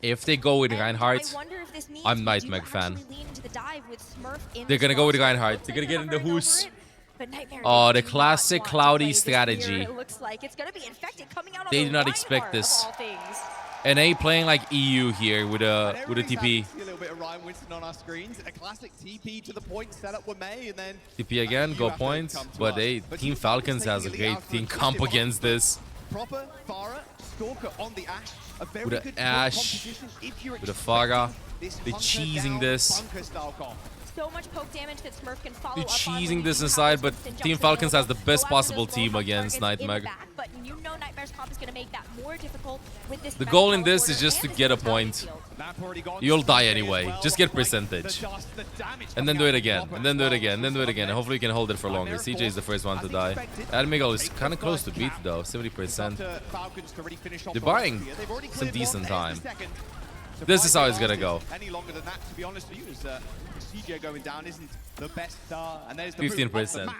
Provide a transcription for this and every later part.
If they go with Reinhardt, I'm Nightmare fan. They're gonna go with Reinhardt. They're gonna get in the Hoos. Oh, the classic cloudy strategy. They did not expect this. NA playing like EU here with a TP. A little bit of Ryan Winston on our screens. A classic TP to the point setup with May, and then TP again, go point. But Team Falcons has a great team comp against this. Proper Farah, Stalker on the Ashe. A very With good the Ashe, with the Farah. They're cheesing this. So much poke damage that Smurf can follow They're up cheesing this inside, but Team Falcons has the best possible team against Nightmare. But you know Nightmare's comp is going to make that more difficult with this. The goal in this is just to get a point. You'll die anyway. Just get percentage. And then do it again. And then do it again. And then do it again. And hopefully you can hold it for longer. CJ is the first one to die. Admiral is kind of close to beat though. 70%. They're buying some decent time. This is how it's gonna go. Any longer than that, to be honest with you, is CJ going down isn't the best star, and there's the 15%.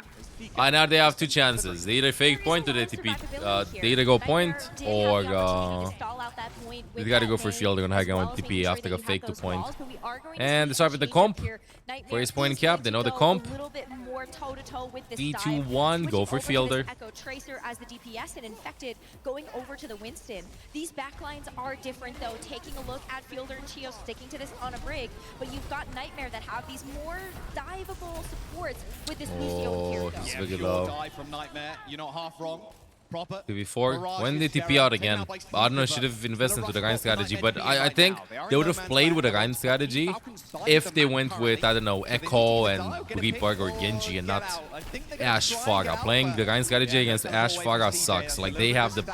Now they have two chances. They either fake point or they TP. They either go point or they gotta go for field. They're gonna hang on with TP after a fake to point. And they start with the comp. For his point cap, they know the comp. 3-2-1, go for fielder. Echo Tracer as the DPS and Infected going over to the Winston. These backlines are different though. Taking a look at fielder and Chio sticking to this on a brig, but you've got Nightmare that have these more diveable supports with this Lucio here. He's very low. Die from Nightmare. You're not half wrong. Proper. 2v4. When they TP out again? I don't know, should have invested into the Rein strategy, but I think they would have played with the Rein strategy if they went with, I don't know, Echo and Reaper or Genji and not Ashe Farah. Playing the Rein strategy against Ashe Farah sucks. Like, they have the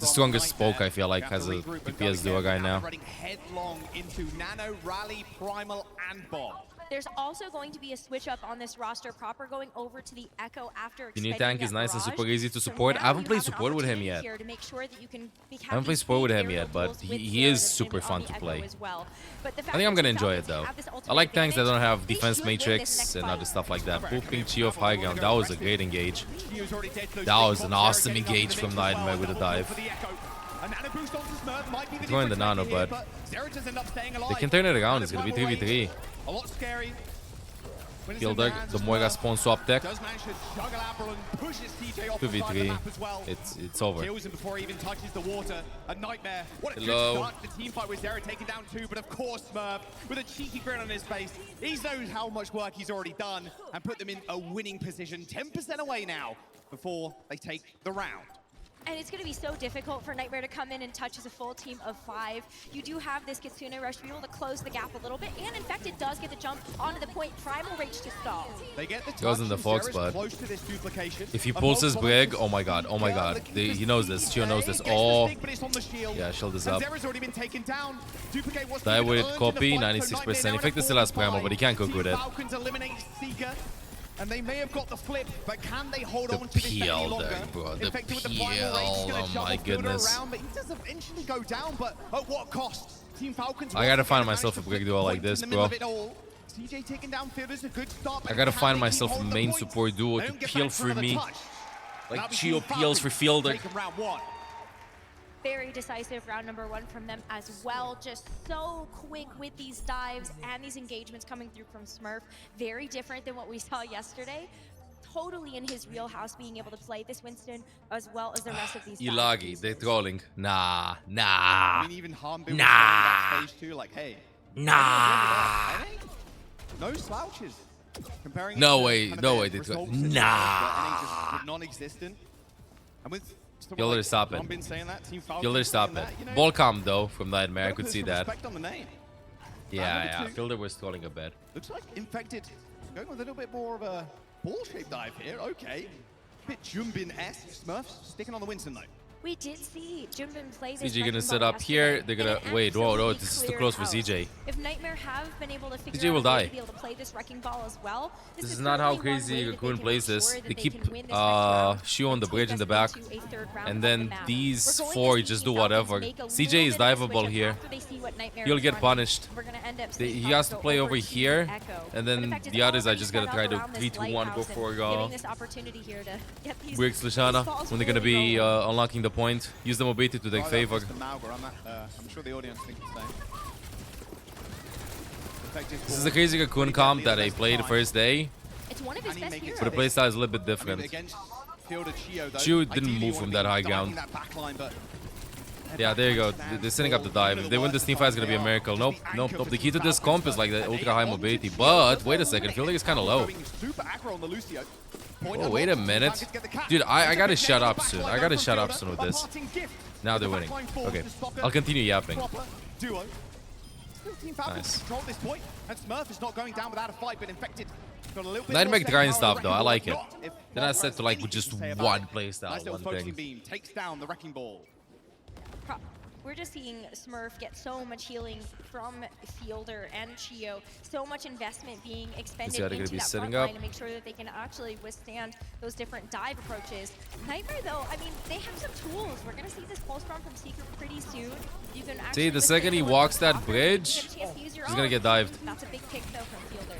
strongest spoke, I feel like, as a DPS duo guy now. Headlong into Nano, Rally, Primal, and Bomb. There's also going to be a switch up on this roster proper going over to the Echo after The new tank is nice and super easy to support. I haven't played support with him yet. I haven't played support with him yet, but he is super fun to play. I think I'm gonna enjoy it though. I like tanks that don't have defense matrix and other stuff like that. Pooping Chi of high ground, that was a great engage. That was an awesome engage from Nightmare with a dive. Throwing the nano, but they can turn it around. It's gonna be 3v3. A lot scary. Fielder, the Moira spawn swap tech. 2v3. It's over. Kills him before he even touches the water. A Nightmare. What a Hello. good start to the team fight with Zera taking down 2, but of course Smurf with a cheeky grin on his face. He knows how much work he's already done and put them in a winning position. 10% away now before they take the round. And it's going to be so difficult for Nightmare to come in and touch as a full team of 5. You do have this Kitsune Rush to be able to close the gap a little bit, and Infected does get the jump onto the point. Primal Rage to stall. They get the Goes in the Fox, but if he pulls his brig, oh my god, oh my god. He knows this, Chio knows this. Oh, yeah, shield is up. Die with copy, 96%. Infected still has Primal, but he can't cook with it. And they may have got the flip, but can they hold on to The this any peel longer? there, bro. The Infected with the peel, primal rage, gonna oh shove my the fielder goodness. around, but he does eventually go down, but at what cost? Team Falcons. I gotta find myself a brig duo like this, bro. CJ taking down fielders, a good start. I gotta find myself a main support duo to peel for me. Like Chio peels for fielder. Very decisive round number 1 from them as well. Just so quick with these dives and these engagements coming through from Smurf. Very different than what we saw yesterday. Totally in his wheelhouse, being able to play this Winston as well as the rest of these Ilagi, they're trolling. Nah. I mean, even Harmbill was stage 2, like, hey. No slouches. Comparing No way, they troll. Nah. Non-existent. And with Fielder, stop it. Fielder, stop it. Ball calm though from Nightmare, I could see that. Yeah, Fielder was trolling a bit. Looks like Infected going with a little bit more of a ball-shaped dive here. Okay. Bit Jumbin-esque. Smurfs sticking on the Winston though. We did see Junbin play this. CJ gonna set up here. They're gonna wait. Whoa, this is too close for CJ. If Nightmare have been able to figure CJ will die. to be able to play this wrecking ball as well. This is not how crazy Raccoon plays this. They keep Shu on the bridge in the back, and then these 4 just do whatever. CJ is diveable here. He'll get punished. He has to play over here, and then the others are just gonna try to 3-2-1 go for Briggs Lashana when they're gonna be unlocking the point. Use the mobility to take favor. I'm sure the audience thinks the same. This is the crazy Cocoon comp that I played the first day, It's one of his best heroes. but the playstyle is a little bit different. Chio didn't move from that high ground. Yeah, there you go. They're setting up the dive. If they win this team fight, it's gonna be a miracle. Nope, nope, nope. The key to this comp is like the ultra high mobility. But wait a second, I feel like it's kind of low. Oh, wait a minute. Dude, I gotta shut up soon. I gotta shut up soon with this. Now they're winning. Okay, I'll continue yapping. Nice. Nightmare grind stuff though, I like it. They're not set to like with just one playstyle, one thing. Takes down the wrecking ball. We're just seeing Smurf get so much healing from Fielder and Chio. So much investment being expended into that front line to make sure that they can actually withstand those different dive approaches. Nightmare though, I mean, they have some tools. We're gonna see this pulse run from Seeker pretty soon. You can actually see, the second he walks that bridge, he's gonna get dived. That's a big pick though from Fielder.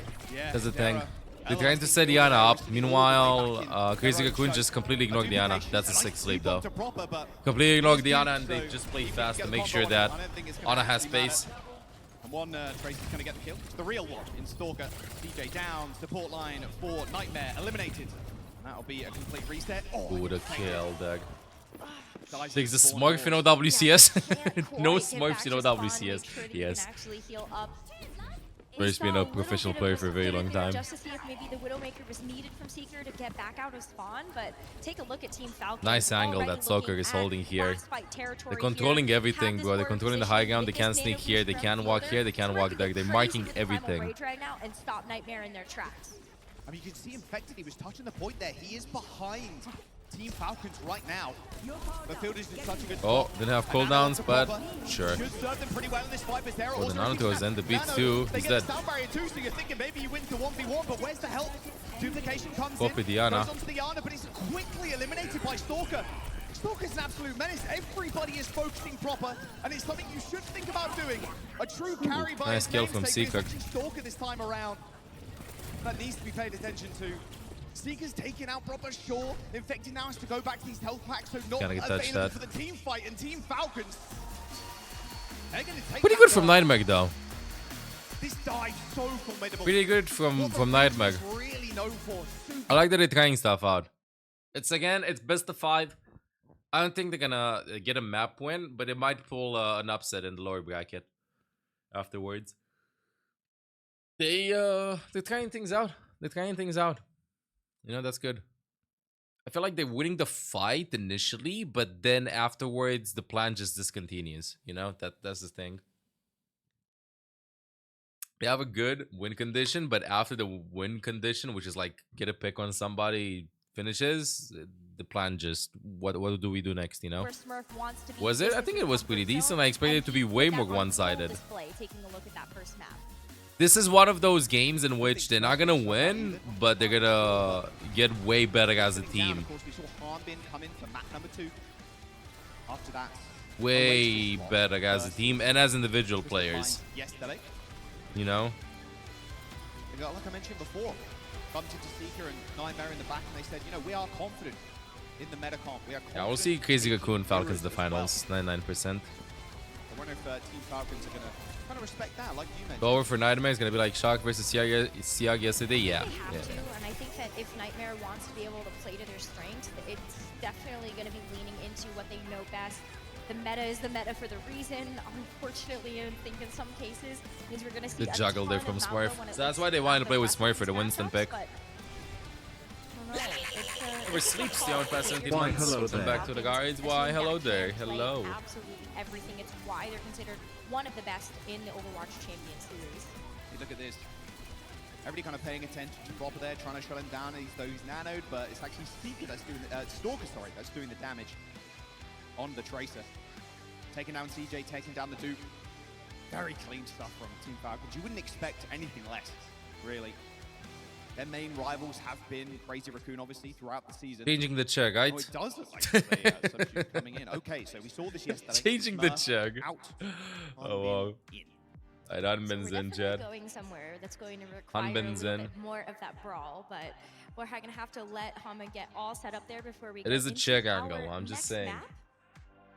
That's the thing. They're trying to set Diana up. Meanwhile, Crazy Cocoon just completely ignored Diana. That's a sick sleep though. Completely ignored Diana and they just play fast to make sure that Ana has space. And one Trace is going to get the kill. It's the real one in Stalker. DJ down, support line for Nightmare eliminated. That'll be a complete reset. Ooh, the kill, Doug. There's a Smurf in OWCS. No Smurfs in OWCS. Yes. He's been a professional player for a very long time. Just to see if maybe the Widowmaker was needed from Seeker to get back out of spawn, but take a look at Team Falcons. Nice angle that Soccer is holding here. They're controlling everything, bro. They're controlling the high ground. They can't sneak here. They can't walk here. They can't walk there. They're marking everything. Right now and stop Nightmare in their tracks. I mean, you can see Infected. He was touching the point there. He is behind Team Falcons right now. The field is in such a good spot. Didn't have cooldowns, but sure. Oh, the Naruto is in the beat too. He's dead. So you're thinking maybe you win to 1v1, but where's the help? Duplication comes in. Diana. Goes onto Diana, but he's quickly eliminated by Stalker. Stalker's an absolute menace. Everybody is focusing proper, and it's something you should think about doing. A true carry by nice kill from Seeker. Stalker this time around. That needs to be paid attention to. Seeker's taking out proper, sure. Infected now has to go back to these health packs, so not available for the team fight. And Team Falcons, they're gonna take pretty good from Nightmare though. This dive so formidable. Pretty good from Nightmare. Really known for. I like that they're trying stuff out. It's best of 5. I don't think they're gonna get a map win, but they might pull an upset in the lower bracket afterwards. They're trying things out. They're trying things out. You know, that's good. I feel like they're winning the fight initially, but then afterwards the plan just discontinues. You know, that's the thing. They have a good win condition, but after the win condition, which is like get a pick on somebody, finishes, the plan just what do we do next, you know? Was it? I think it was pretty decent. I expected it to be way more one-sided. Taking a look at that first map. This is one of those games in which they're not gonna win, but they're gonna get way better as a team. Way better as a team and as individual players. You know? Like I mentioned before, bumped into Seeker and Nightmare in the back, and they said, you know, we are confident in the meta comp. Yeah, we'll see Crazy Cocoon Falcons the finals, 99%. I wonder if Team Falcons are gonna kind of respect that, like you mentioned. The over for Nightmare is gonna be like Shock versus Siag yesterday. Yeah. They have to, and I think that if Nightmare wants to be able to play to their strengths, it's definitely gonna be leaning into what they know best. The meta is the meta for the reason. Unfortunately, I think in some cases means we're gonna see the juggle there from Smurf. So that's why they wanted to play with Smurf for the Winston pick. Never sleeps the past 17 months. Welcome back to the guards. Why, hello there. Hello. Absolutely everything. It's why they're considered one of the best in the Overwatch Champion Series. You look at this. Everybody kind of paying attention to Proper there, trying to shut him down. He's nanoed, but it's actually Seeker that's doing Stalker, sorry, that's doing the damage on the Tracer. Taking down CJ, taking down the Duke. Very clean stuff from Team Falcons. You wouldn't expect anything less, really. Their main rivals have been Crazy Raccoon, obviously, throughout the season. Changing the chug, right? Oh, it does look like they substitute coming in. Okay, so we saw this yesterday. Changing the chug. Out. Oh, wow. Alright, Hanben's in, Jed. Going somewhere that's going to require a little bit more of that brawl, but we're going to have to let Hama get all set up there before we It is a check angle, I'm just saying.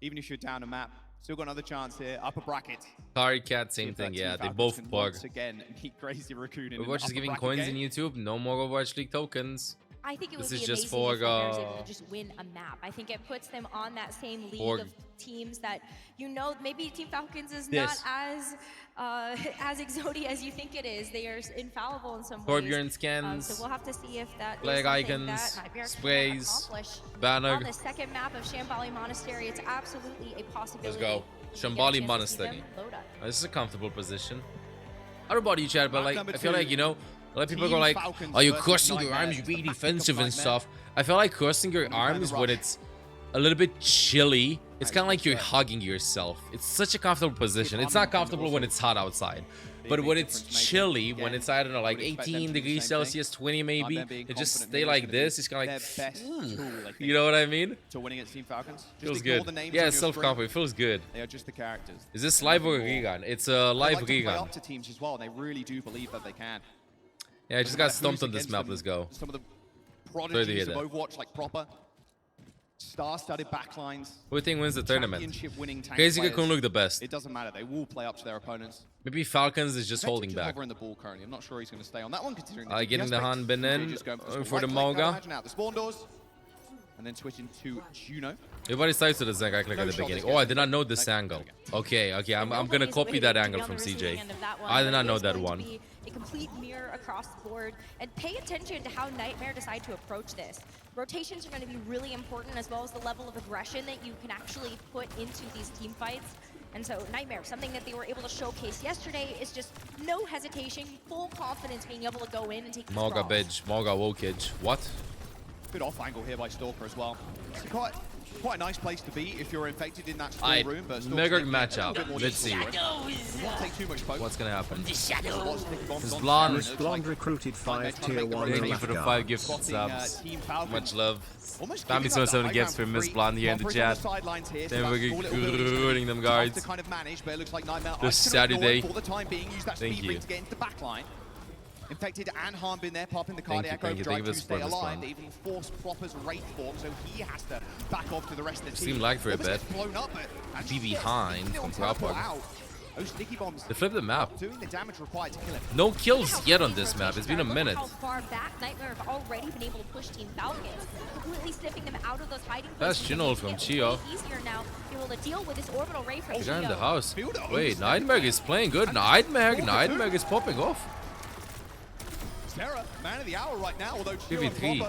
even if you're down a map, Still got another chance here. Upper bracket. Kari Cat, same thing. Yeah, they both bug. Once again, meet Crazy Raccoon in Overwatch is giving coins in YouTube. No more Overwatch League tokens. I think it would This be is amazing just for, if Nightmare's able to just win a map. I think it puts them on that same league of teams that, you know, maybe Team Falcons is not as exotic as you think it is. They are infallible in some ways. Torbjorn scans, so we'll have to see if that flag is something icons, that Nightmare sprays, can accomplish. banner. On the second map of Shambali Monastery, it's absolutely a possibility. Let's go. Shambali Monastery. This is a comfortable position. I don't know about you, Chad, but like, I feel like, you know, a lot of people go like, "Are you crossing your arms? You're being defensive and stuff." I feel like crossing your arms when it's a little bit chilly, it's kind of like you're hugging yourself. It's such a comfortable position. It's not comfortable when it's hot outside, but when it's chilly, when it's, I don't know, like 18 degrees Celsius, 20 maybe, it just stay like this. It's kind of like, you know what I mean? To winning against Team Falcons. Feels good. Yeah, self-confident. It feels good. They are just the characters. Is this live or a rerun? It's a live rerun. rerun. Up to teams as well. They really do believe that they can. Yeah, I just got stumped on this map. Let's go. Some of the prodigies of Overwatch, like proper star-studded backlines. Who think wins the tournament? Championship-winning tank Crazy players. Cocoon look the best. It doesn't matter. They will play up to their opponents. Maybe Falcons is just holding back. In the ball currently. I'm not sure he's going to stay on that one, considering getting the Han bin in for the Moga. The spawn doors, and then switching to Juno. Everybody starts to the Zang I click at the beginning. Oh, I did not know this angle. Okay, I'm gonna copy that angle from CJ. I did not know that one. A complete mirror across the board, and pay attention to how Nightmare decide to approach this. Rotations are going to be really important, as well as the level of aggression that you can actually put into these team fights. And so Nightmare, something that they were able to showcase yesterday, is just no hesitation, full confidence being able to go in and take these Moga bitch, Moga WOWCS. What? Good off angle here by Stalker as well. It's quite a nice place to be if you're infected in that store room. But mega matchup. Let's see. Take too much what's gonna happen. This blonde recruited 5 tier 1. Thank you for the 5 gifted subs. Much love. Bambi 27 gifts for Miss Blonde here in the chat. Then we're ruining them guards. This Saturday. Thank you. Infected and Harmbin there, popping the cardiac overdrive to stay alive. They even force Proper's Wraith form, so he has to back off to the rest of the team. Seemed lag for a bit. Be behind from Grapple. They flipped the map. No kills yet on this map. It's been a minute. How far back Nightmare have already been able to push Team Falcons, completely sniffing them out of those hiding places. That's Juno from Chio. Easier now, able to deal with this orbital ray from Chio. In the house. Wait, Nightmare is playing good. Nightmare is popping off. Terra, man of the hour right now, although 3v3.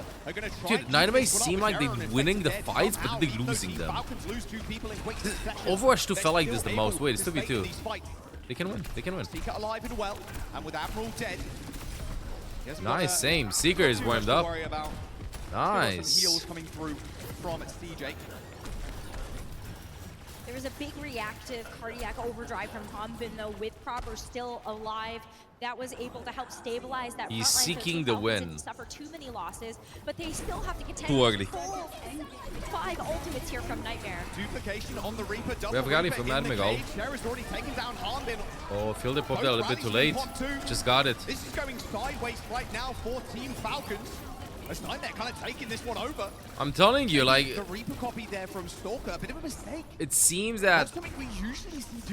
Dude, Nightmare seem like they're winning the fights, but they're losing them. Overwatch 2 felt like this the most. Wait, it's 2v2. They can win. They can win. Nice, same. Seeker is warmed up. Nice. There was a big reactive cardiac overdrive from Harmbin, though, with Proper still alive. That was able to help stabilize that. He's seeking the win. Didn't suffer too many losses, but they still have to contend. Too ugly. 5 ultimates here from Nightmare. Duplication on the Reaper. We have a Gali from Mad Miguel. Oh, feel they popped out a little bit too late. Just got it. This is going sideways right now for Team Falcons. As Nightmare kind of taking this one over. I'm telling you, like, the Reaper copy there from Stalker, a bit of a mistake. It seems that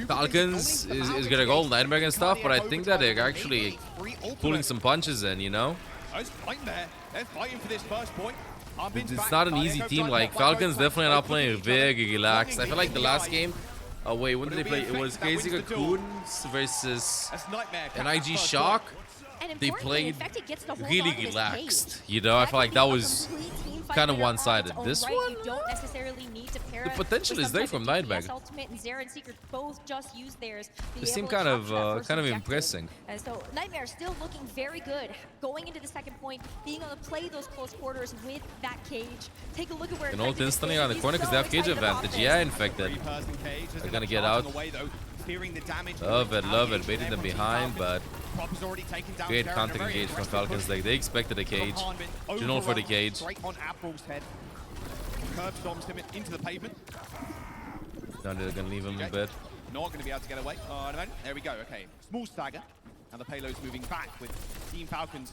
Falcons is gonna go Nightmare and stuff, but I think that they're actually pulling some punches in, you know? They're fighting for this first point. It's not an easy team. Like, Falcons definitely are not playing very relaxed. I feel like the last game, oh wait, when did they play? It was Crazy Raccoons versus NIG Shock. They played really relaxed, you know. I feel like that was kind of one-sided. This one, the potential is there from Nightmare. This team kind of impressing. And so Nightmare still looking very good, going into the second point, being able to play those close quarters with that cage. Take a look at where. Can ult instantly on the corner because they have cage advantage. Yeah, infected. They're gonna get out. Love it. Baiting them behind, but great counter engage from Falcons. Like, they expected a cage. Juno for the cage. Into the pavement. Now they're gonna leave him a bit. Not gonna be able to get away. There we go. Okay, small stagger, and the payload's moving back with Team Falcons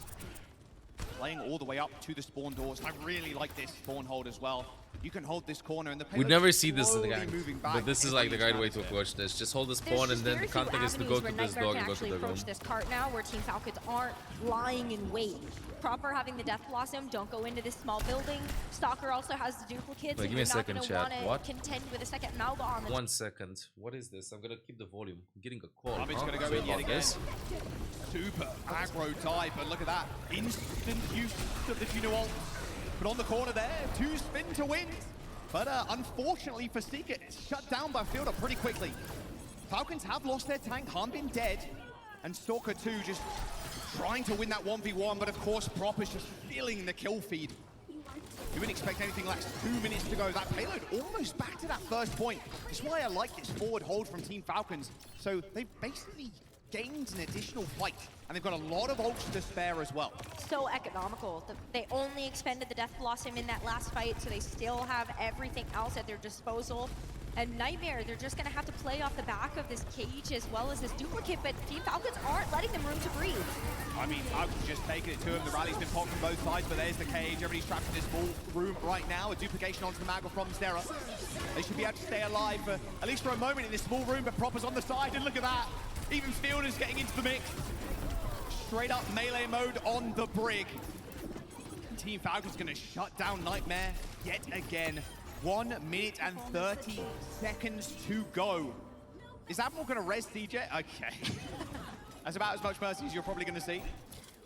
playing all the way up to the spawn doors. I really like this spawn hold as well. You can hold this corner and the We'd never see this in the slowly gang, moving back but this is like the right way to approach this. Just hold the spawn and then the contact is to go to this dog and go to the room. Approach this cart now, where Team Falcons aren't lying in wait. Proper having the Death Blossom, don't go into this small building. Stalker also has the duplicates. Wait, give me a second, chat. What? Contend with a second Malga on the 1 second. What is this? I'm gonna keep the volume. I'm getting a call. It's gonna go Sorry in yet about again. this. Super aggro dive, but look at that. Instant use of the Juno ult. But on the corner there, 2 spin to win. But unfortunately for Seeker, it's shut down by Fielder pretty quickly. Falcons have lost their tank, Han been dead. And Stalker 2 just trying to win that 1v1, but of course Prop is just feeling the kill feed. You wouldn't expect anything less. 2 minutes to go. That payload almost back to that first point. That's why I like this forward hold from Team Falcons. So they've basically gained an additional fight, and they've got a lot of ults to spare as well. So economical. They only expended the Death Blossom in that last fight, so they still have everything else at their disposal. And Nightmare, they're just going to have to play off the back of this cage as well as this duplicate, but Team Falcons aren't letting them room to breathe. I mean, Falcons just taking it to him. The rally's been popped from both sides, but there's the cage. Everybody's trapped in this small room right now. A duplication onto the Magma from Zera. They should be able to stay alive for at least for a moment in this small room, but Proper's on the side, and look at that. Even Fielder's getting into the mix. Straight up melee mode on the Brig. Team Falcons going to shut down Nightmare yet again. 1 minute and 30 seconds to go. Is Admiral going to res CJ? Okay. That's about as much mercy as you're probably going to see.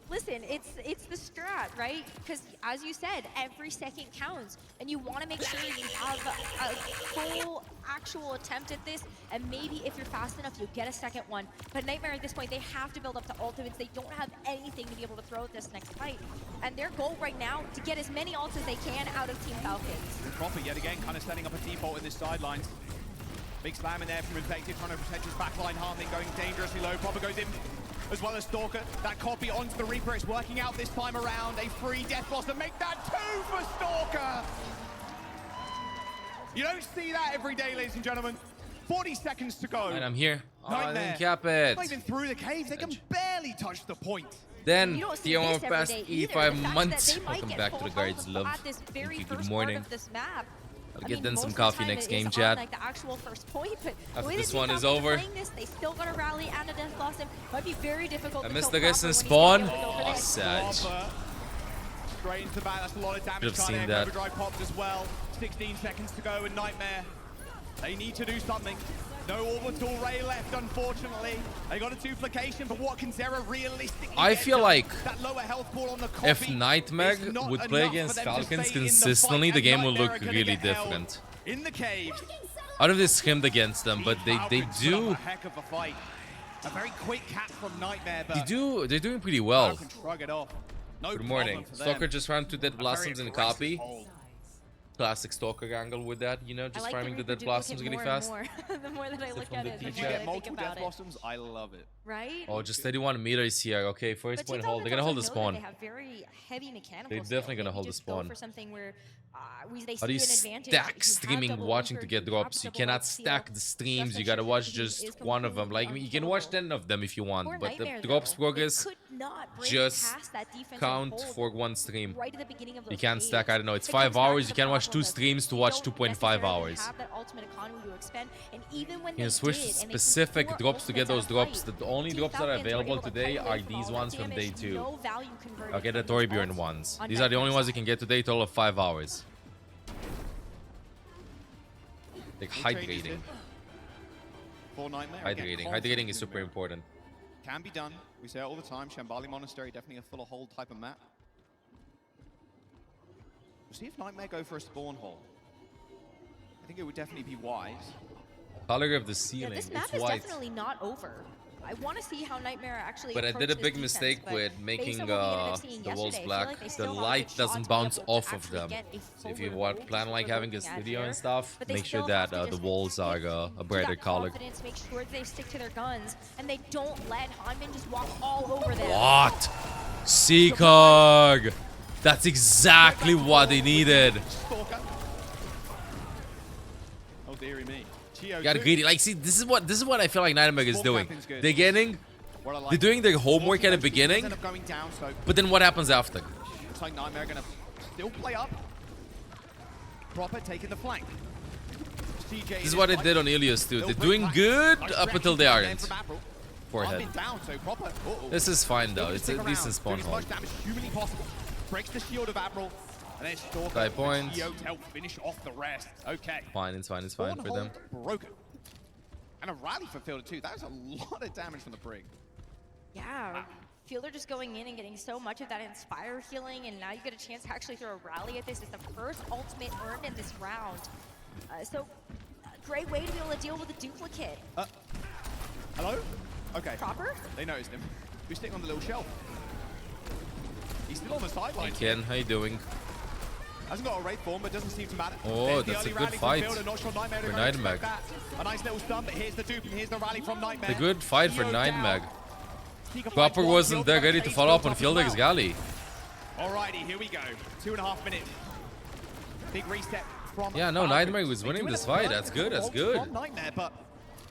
Listen, it's the strat, right? Because as you said, every second counts, and you want to make sure you have a full actual attempt at this, and maybe if you're fast enough, you'll get a second one. But Nightmare at this point, they have to build up to ultimates. They don't have anything to be able to throw at this next fight. And their goal right now, to get as many ults as they can out of Team Falcons. Proper yet again, kind of setting up a default in this sidelines. Big slam in there from Infected, trying to protect his backline. Harming going dangerously low. Proper goes in, as well as Stalker. That copy onto the Reaper. It's working out this time around. A free Death Blossom. Make that 2 for Stalker. You don't see that every day, ladies and gentlemen. 40 seconds to go. And I'm here. Oh, I Nightmare. didn't cap it. Not even through the cave. They can barely touch the point. Then, You don't see Tier 1 this every past day either. 85 The fact months. that they might Welcome get back to full the guides, health love. at this very Thank you, good first morning. part of this map. I'll I get mean, them most some of the coffee time next it game, is chat. on, like, the actual first point, but After with this the Team one is Falcons over. playing this, they still got a rally and a Death Blossom. Might be very difficult I to missed kill the guys Proper in when he's spawn. gonna be able to go for Oh, this. sad. Proper. Straight into the back. That's a lot of damage. Should've seen Kind that. of overdrive popped as well. 16 seconds to go, and Nightmare. They need to do something. No orbital ray left, unfortunately. They got a duplication, but what can Zera realistically I get feel done? like that lower health ball on the copy if Nightmare is not would play enough against for them to Falcons stay in the consistently, fight, the and game will Nightmare look are gonna really get held different. in the cave. I don't have this skimmed against them, but they Falcons put do. up a heck of a fight. A very quick cap from Nightmare, but They're doing pretty well. Falcons shrug it off. No Good morning. problem for Stalker them. just ran 2 Dead A very Blossoms in aggressive copy. hold. Classic Stalker angle with that, you know, I just like farming the Reaper Dead Blossoms duplicate really more and fast. more. The more that I look from at the it, the Did Did more you that get I think multiple about Death it. Blossoms? I love it. Right? Oh, just 31 meters here. Okay, first But point Team hold. They're Falcons gonna hold the also know that spawn. They have very heavy mechanical They're skill. definitely gonna Maybe hold the just go spawn. for something where they How do you see an advantage. stack You have streaming double watching Reaper, to get you drops? have You double cannot Seal. stack the streams. Just You gotta watch execution just is one of them. completely Like, you can watch unkillable. 10 of them if you want, Poor but the Nightmare, drops though. progress They could not break just past that defensive count hold for 1 stream. right at the beginning of You those can't stack, games. I don't know, it's It 5 comes back hours. to You the can't watch problem 2 of streams to they watch don't 2.5 necessarily hours. have that ultimate economy to expend, and even when You can they switch did, and they specific threw drops to get ultimates those at a drops. fight, The only Team drops that are Falcons were available able to today cut away are from these all ones that from day damage, 2. no value converted Okay, the from those Torbjorn ults ones. on These are the only Nightmare's ones you side. can get today, total of 5 hours. Like hydrating. For Nightmare. Again, Hydrating. confident Hydrating in is the super mirror. important. Can be done. We say it all the time. Shambali Monastery, definitely a full of hold type of map. We'll see if Nightmare go for a spawn hole. I think it would definitely be wise. Color of the Yeah, ceiling. this map It's is white. definitely not over. I want to see how Nightmare actually. But I approach did a this big defense, mistake but with based making on what we ended up seeing the walls yesterday, I feel black. like they The still have good light shots doesn't to be bounce able to off of actually them. get a So if full you remote plan as like we're having this looking at video here. and stuff, But they make sure still that have to the just walls are a keep brighter that color. confidence, make sure they stick to their guns, and they don't let Hanmin just walk all over them. What? Seacog! That's exactly what they needed. Stalker. Oh dearie me. Chio Got too. greedy. Like, see, this is what I feel like Nightmare is Smoke doing. capping's good. They're getting, What I like. they're doing their homework at the End beginning, up going down, so but then what happens after? looks like Nightmare gonna still play up. Proper taking the flank. CJ This is what they did on Ilios too. They're doing good up until they aren't. Forehead. This is fine though. It's a decent spawn hold. Breaks the shield of Admiral. And then Stalker Die point. to help finish off the rest. Okay. Fine, it's fine, it's fine for them. Broken. And a rally for Fielder too. That was a lot of damage from the Brig. Yeah. Fielder just going in and getting so much of that Inspire healing, and now you get a chance to actually throw a rally at this. It's the first ultimate earned in this round. So, great way to be able to deal with a duplicate. Hello? Okay. Proper? They noticed him. He's sitting on the little shelf. He's still on the sideline. Hey Ken, how you doing? Hasn't got a raid form, but doesn't seem to matter. Oh, that's a good fight for Nightmare. A nice little stun, but here's the dupe and here's the rally from Nightmare. A good fight for Nightmare. Proper wasn't there ready to follow up on Fielder's Galley. Alrighty, here we go. 2.5 minutes. Big reset from Yeah, no, Nightmare was winning this fight. That's good, that's good. Nightmare, but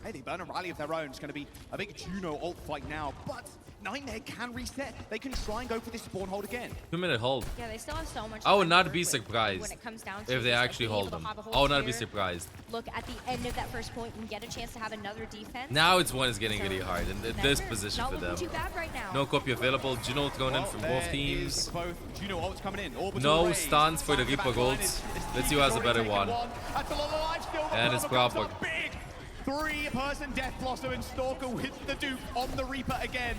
hey, they burn a rally of their own. It's going to be a big Juno ult fight now, but Nightmare can reset. They can try and go for this spawn hold again. 2-minute hold. Yeah, they still have so much. I would time not to be work with surprised when it comes down to if they just, actually being able hold to them. have a hold I would not be here, surprised. Look at the end of that first point and get a chance to have another defense. Now it's when it's getting really hard in this position not for them. looking too bad right now. No copy available. Juno ult going in from both teams. Both Juno ults coming in. No stuns for the Reaper Golds. Let's see who has a better one. And it's proper. Big 3-person Death Blossom and Stalker with the dupe on the Reaper again.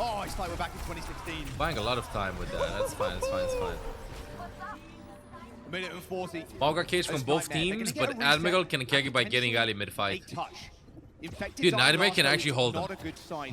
Oh, it's like we're back in 2016. Buying a lot of time with that. That's fine, it's fine, it's fine. A minute and 40. Ball cage from both teams, but Admiral can carry by getting early mid-fight. Dude, Nightmare can actually hold them.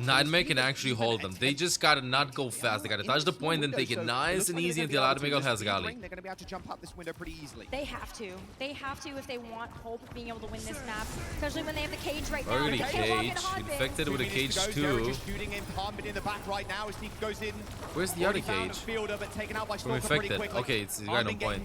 Nightmare can actually hold them. They just gotta not go fast. They gotta touch the point and take it nice and easy until Admiral has rally. They're gonna be able to jump out this window pretty easily. They have to. They have to if they want hope of being able to win this map. Especially when they have the cage right now. Already cage. Infected with a cage too. Shooting in, Palm in the back right now as he goes in. Where's the other cage? From infected. Okay, it's right on point.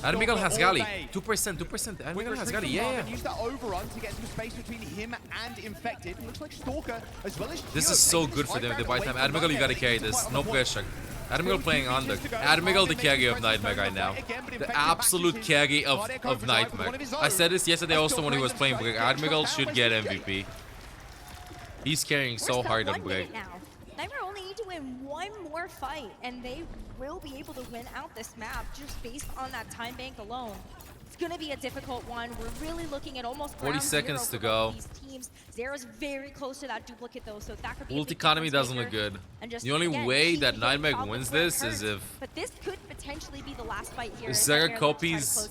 Admiral has rally. 2%, 2%. Admiral has rally. Yeah. Use that overrun to get some space between him and infected. Looks like Stalker as well as this is so good for them if they buy time. Admiral, you gotta carry this. No pressure. Admiral playing under. Admiral the carry of Nightmare right now. The absolute carry of Nightmare. I said this yesterday also when he was playing Brig. Admiral should get MVP. He's carrying so hard on Brig. Nightmare only need to win one more fight and they will be able to win out this map just based on that time bank alone. It's going to be a difficult one. We're really looking at almost 40 seconds to go. These teams. Zero's very close to that duplicate though, so that could be ult economy doesn't look good. The only way that Nightmare wins this is if potentially be the last fight here. Zera copies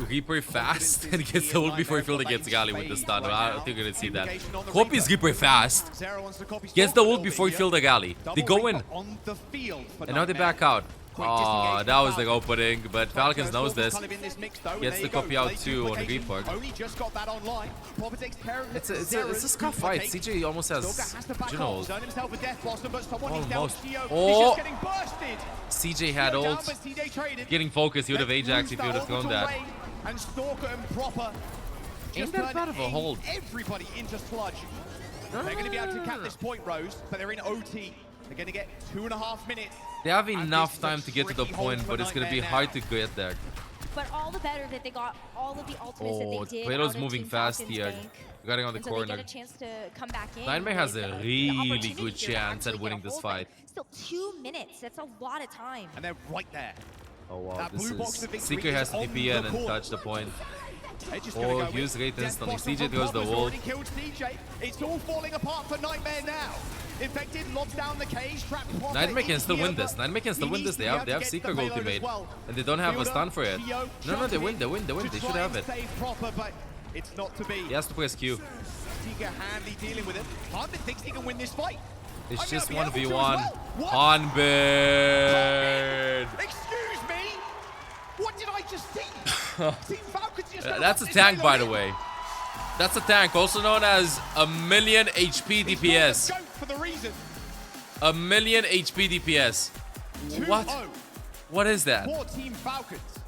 Reaper fast and gets the ult before Fielder gets Gali with the stun. I don't think we're gonna see that. Copies Reaper fast. Gets the ult before Fielder Gali. They go in. And now they back out. Oh, that was the opening, but Falcons knows this. Gets the copy out too on the Reaper. It's a scuff fight. CJ almost has Juno. Almost. Oh! CJ had ult. Getting focused, he would have Ajax if he would have thrown that. Ain't that bad of a hold. Everybody into sludge. They're going to be able to cap this point, Rose, but they're in OT. They're going to get 2.5 minutes. They have enough time to get to the point, but it's going to be hard to get there. But all the better that they got all of the ultimates that they did. Plato's moving fast here. Getting on the corner. They get a chance to come back in. Nightmare has a really good chance at winning this fight. Still 2 minutes. That's a lot of time. And they're right there. Oh wow, this is... Seeker has to TP in and touch the point. Oh, use rate instantly. CJ throws the wall. It's all falling apart for Nightmare now. Infected locks down the cage. Nightmare can still win this. Nightmare can still win this. They have Seeker ultimate, and they don't have a stun for it. No, they win. They win. They win. They should have it. It's not to be. He has to press Q. Seeker handily dealing with it. Hanbin thinks he can win this fight. It's just 1v1. Hanbin. Excuse me. What did I just see? That's a tank, by the way. That's a tank, also known as a million HP DPS. A million HP DPS. What? What is that? Team Falcons.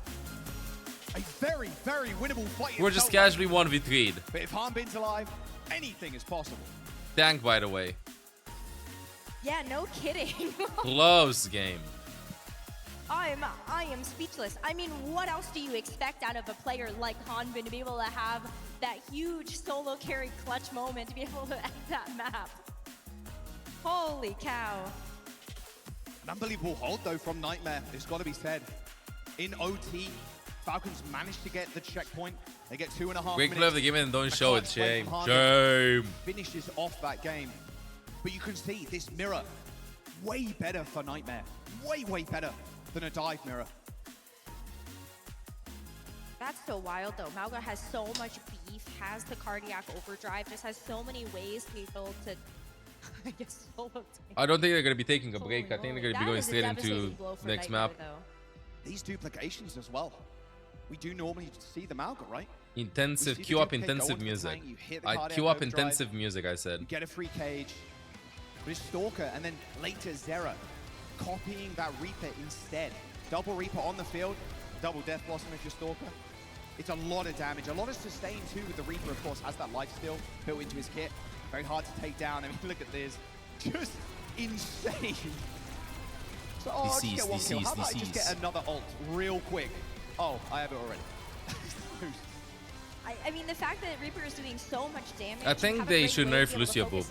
A very, very winnable fight. We're just casually 1v3'd. But if Hanbin's alive, anything is possible. Tank, by the way. Yeah, no kidding. Close game. I am speechless. I mean, what else do you expect out of a player like Hanbin to be able to have that huge solo carry clutch moment to be able to end that map? Holy cow. An unbelievable hold though from Nightmare, it's got to be said. In OT, Falcons managed to get the checkpoint. They get 2.5 minutes. Great play of the game and don't show it. Shame. Finishes off that game. But you can see this mirror, way better for Nightmare. Way, way better than a dive mirror. That's so wild though. Mauga has so much beef, has the cardiac overdrive, just has so many ways to be able to, I guess, solo tank. I don't think they're going to be taking a break. I think they're going to be going straight into next map. These duplications as well. We do normally see the Mauga, right? Intensive, queue up intensive music. Queue up intensive music, I said. You get a free cage. But it's Stalker, and then later Zera copying that Reaper instead. Double Reaper on the field, double Death Blossom if you're Stalker. It's a lot of damage, a lot of sustain too with the Reaper, of course, has that lifesteal built into his kit. Very hard to take down. I mean, look at this. Just insane. So, oh, just get one kill. How about I just get another ult real quick? Oh, I have it already. I mean, the fact that Reaper is doing so much damage. I think they should nerf Lucio Boop.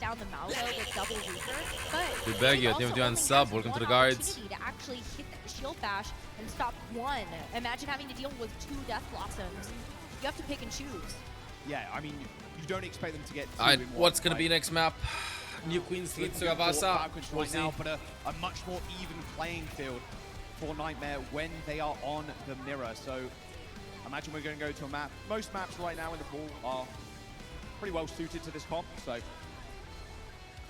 We beg you, Team 2 on sub. Welcome to the guards. To actually hit the shield bash and stop one. Imagine having to deal with 2 Death Blossoms. You have to pick and choose. Yeah, I mean, you don't expect them to get 2 in 1, what's going to be next map? New Queen's Street Sugavasa. Right now, but a much more even playing field for Nightmare when they are on the mirror. So imagine we're going to go to a map. Most maps right now in the pool are pretty well suited to this comp, so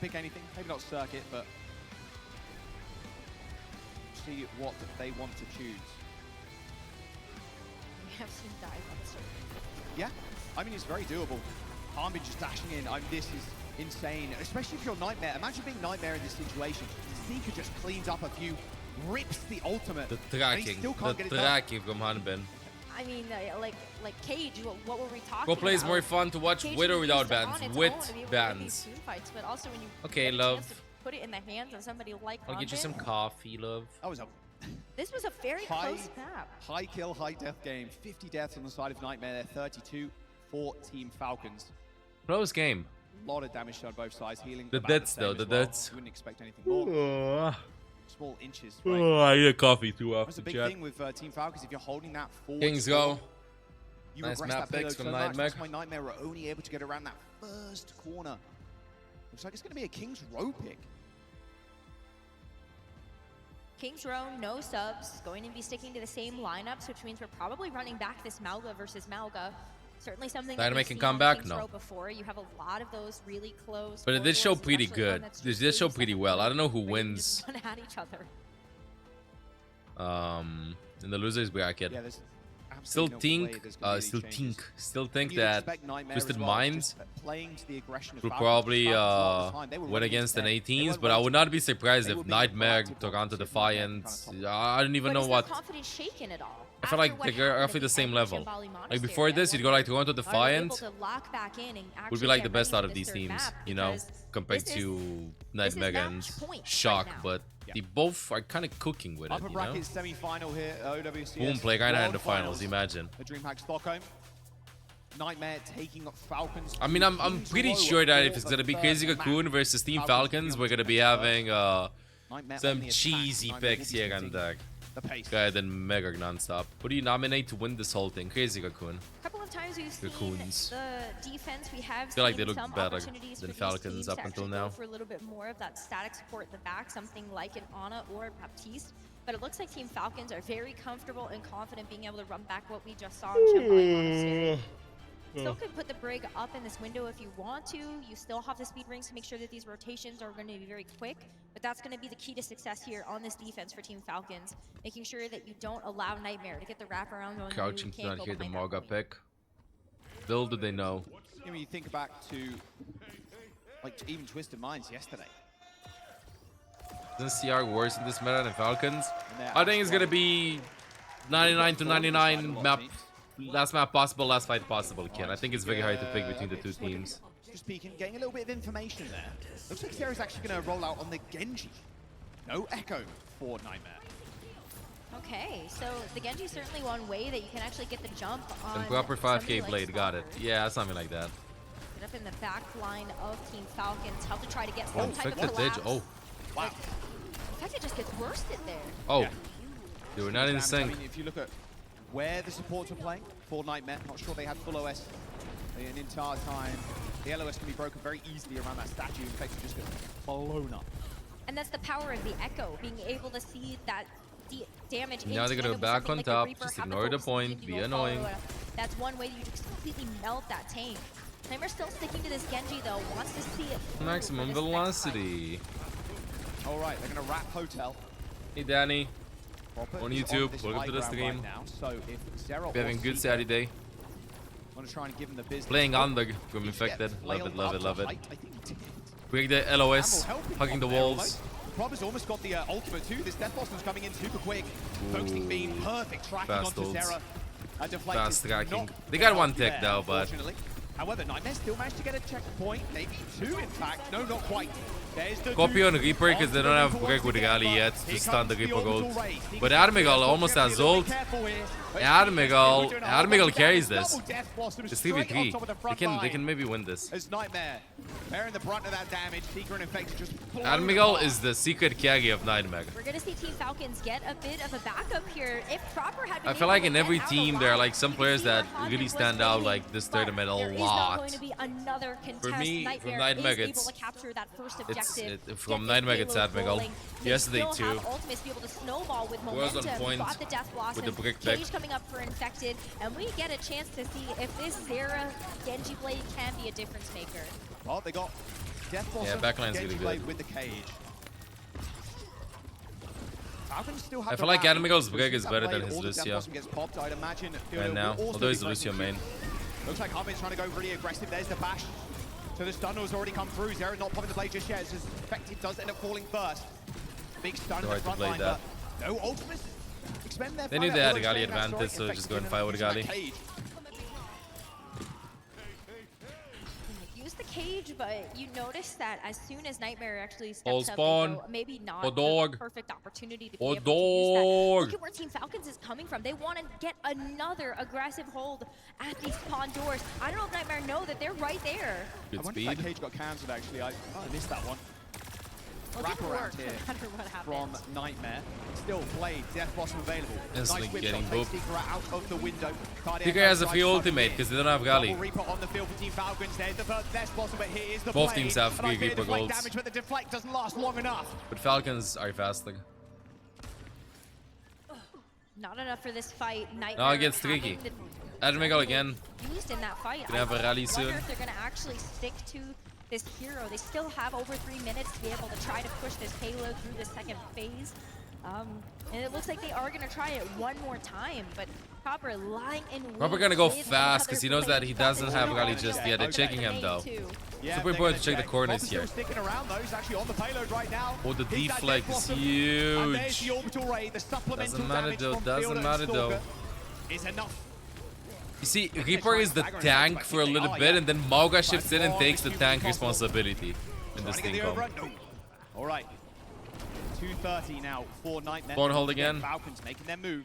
pick anything. Maybe not circuit, but see what they want to choose. We have seen dive on the circuit. Yeah, I mean, it's very doable. Army just dashing in. I mean, this is insane, especially if you're Nightmare. Imagine being Nightmare in this situation. Seeker just cleans up a few, rips the ultimate. The tracking from Hanbin. I mean, like Cage, what were we talking about? What play is more fun to watch Cage with or without bans? With bans. Fights, but also when you okay, love. Put it in the hands of somebody like I'll get you some coffee, love. This was a very close map. High kill, high death game. 50 deaths on the side of Nightmare. 32 for Team Falcons. Close game. A lot of damage on both sides. Healing. The deaths though, the deaths. You wouldn't expect anything more. Small inches. Right? Oh, I need a coffee too after That's a big chat. thing with Team Falcons. If you're holding that forward, Kings go. You nice map that picks from so Nightmare. That's why Nightmare were only able to get around that first corner. Looks like it's going to be a King's Row pick. King's Row, no subs, going to be sticking to the same lineups, which means we're probably running back this Mauga versus Mauga. Certainly something that we've seen on King's Row before. You have a lot of those really close. But it did show pretty good. It did show pretty well. I don't know who wins. At each other. In the losers bracket. Yeah, still think that Twisted Minds will probably win against an 18s, but I would not be surprised if Nightmare took on to Defiant. I don't even know what. Confidence shaken at all. I feel like they're roughly the same level. Like before this, you'd go like Toronto Defiant would be like the best out of these teams, you know, compared to Nightmare and Shock, but they both are kind of cooking with it, you know? Semi-final here, OWCS. Boom, play kind of in the finals, imagine. The DreamHack Stockholm. Nightmare taking up Falcons. I mean, I'm pretty sure that if it's gonna be Crazy Cocoon versus Team Falcons, we're gonna be having some cheesy picks here and there. Go ahead and Mega non-stop. What do you nominate to win this whole thing? Crazy Cocoon. A couple of times we've seen Cocoons. the defense. We have feel like they look some better than Falcons up until now. For a little bit more of that static support at the back, something like an Ana or Baptiste. But it looks like Team Falcons are very comfortable and confident being able to run back what we just saw in Shambali. Still could put the Brig up in this window if you want to. You still have the speed rings to make sure that these rotations are going to be very quick. But that's going to be the key to success here on this defense for Team Falcons. Making sure that you don't allow Nightmare to get the wraparound going. Crouching to not hear the Morga pick. Little do they know. You know, you think back to like even Twisted Minds yesterday. Isn't CR worse in this meta than Falcons? I think it's going to be 99 to 99 map. Last map possible, last fight possible, Ken. I think it's very hard to pick between the two teams. Just speaking, getting a little bit of information there. Looks like Sarah's actually going to roll out on the Genji. No Echo for Nightmare. Okay, so the Genji's certainly one way that you can actually get the jump on. And proper somebody 5k like blade, got it. Stalker. Yeah, something like that. Get up in the back line of Team Falcons. Help to try to get some Oh, type of infected collapse. edge. Oh, Wow. In fact, it just gets worsted there. oh. Yeah. They were not in Damage. I sync. mean, if you look at where the supports were playing for Nightmare, not sure they had full OS an entire time. The LOS can be broken very easily around that statue. In fact, it just gets blown up. And that's the power of the Echo, being able to see that damage. Now they're gonna go back on top, just ignore the point, be annoying. That's one way that you just completely melt that tank. Nightmare's still sticking to this Genji though, wants to see it through Maximum for this next fight. velocity. All right, they're gonna wrap Hotel. Hey, Danny. Robert On is YouTube, this welcome to the high ground stream. right now, so if Zera We're having or a good Seeker Saturday. want to try and give him the business. Playing Oh, under from he infected. gets Love it, flailed love up it, to love it. height. I think he did. Break the LOS, Campbell helping hugging the from there, walls. although Rob has almost got the ultimate too. This Death Blossom's coming in super quick. Focusing beam, perfect tracking Fast onto ults. Zera. Fast tracking. They got one tick though, but However, Nightmare still managed to get a checkpoint, maybe two in fact. No, not quite. There's the copy on Reaper because they don't have break with the Gali yet to stun the Reaper gold. But Admiral almost has ult. Admiral carries this. It's 3v3. They can maybe win this. As Nightmare bearing the brunt of that damage, Seeker and Infect just Admiral is the secret carry of Nightmare. We're gonna see Team Falcons get a bit of a backup here. If Proper had been I feel able like to in get every out team alive, there are like some you players can see that where Haunted really was stand out waiting, like this but tournament a there is not lot. going to be another contest. For me, from Nightmare Nightmare, is able it's- to capture that first It's objective. from get this Nightmare it's payload Admiral. rolling. They Yesterday still too. have ultimates to be able to snowball with Was momentum. on point Got the Death Blossom. with the brick Cage pick. coming up for Infected, and we get a chance to see if this Zera Genji Blade can be a difference maker. Well, they got Death Blossom, backline's Genji really Blade good. with the cage. Falcons still have I the feel like rally. Admiral's We'll break see is that better blade. than his All the Death Lucio Blossom gets popped, I'd imagine right now, will also although he's be the Lucio very main. Looks like Harmin's trying to go really aggressive. There's the bash. So the stun has already come through. Zera not popping the blade just yet. As Infected does end up falling first. Big stun in the Right to front blade line, that. but no ultimates. Expend their They fire, knew they had a although Gali staying that advantage, strike, so just go and Infected fight with using that Gali. cage. Use the cage, but you notice that as soon as Nightmare actually All steps up, spawn. they go, maybe not Oh, the dog. perfect opportunity to Oh, be able to use that. dog. Look at where Team Falcons is coming from. They want to get another aggressive hold at these spawn doors. I don't know if Nightmare know that they're right there. Good I wonder if that speed. cage got cancelled actually. I missed that one. Well, it Wrap didn't around work, here no matter what happened. from Nightmare. Still Blade, Death Blossom available. Instantly whip getting shot, takes booped. Seeker out of the window. Seeker has a free ultimate because they don't have Double Gali. Reaper on the field for Team Falcons. There's the first Death Blossom, but here is the Both Blade. teams have And I free fear the Reaper Blade golds. damage, but the deflect doesn't last long enough. But Falcons are faster. Not enough for this fight. Nightmare Now it gets having tricky. the Admiral again. used in that fight. Gonna have a rally I soon. wonder if they're gonna actually stick to this hero. They still have over 3 minutes to be able to try to push this payload through the second phase. And it looks like they are gonna try it one more time, but Proper lying in wait. Proper gonna go with fast because he knows that he doesn't have Gali Gali just yet. They're checking him though. Yeah, Super they're important gonna to check the corners Proper's here. still sticking around though. He's actually on the payload right now. Oh, the He's that deflect Death is Blossom. And there's huge. the orbital ray, the supplemental Doesn't matter damage though, from doesn't Fielder and matter though. Stalker is enough. You see, Reaper is the tank for a little bit, and then Mauga shifts in and takes the tank responsibility in this Trying to thing get the comp. overrun. No. All right. 2:30 now for Nightmare. Spawn hold again. Falcons making their move.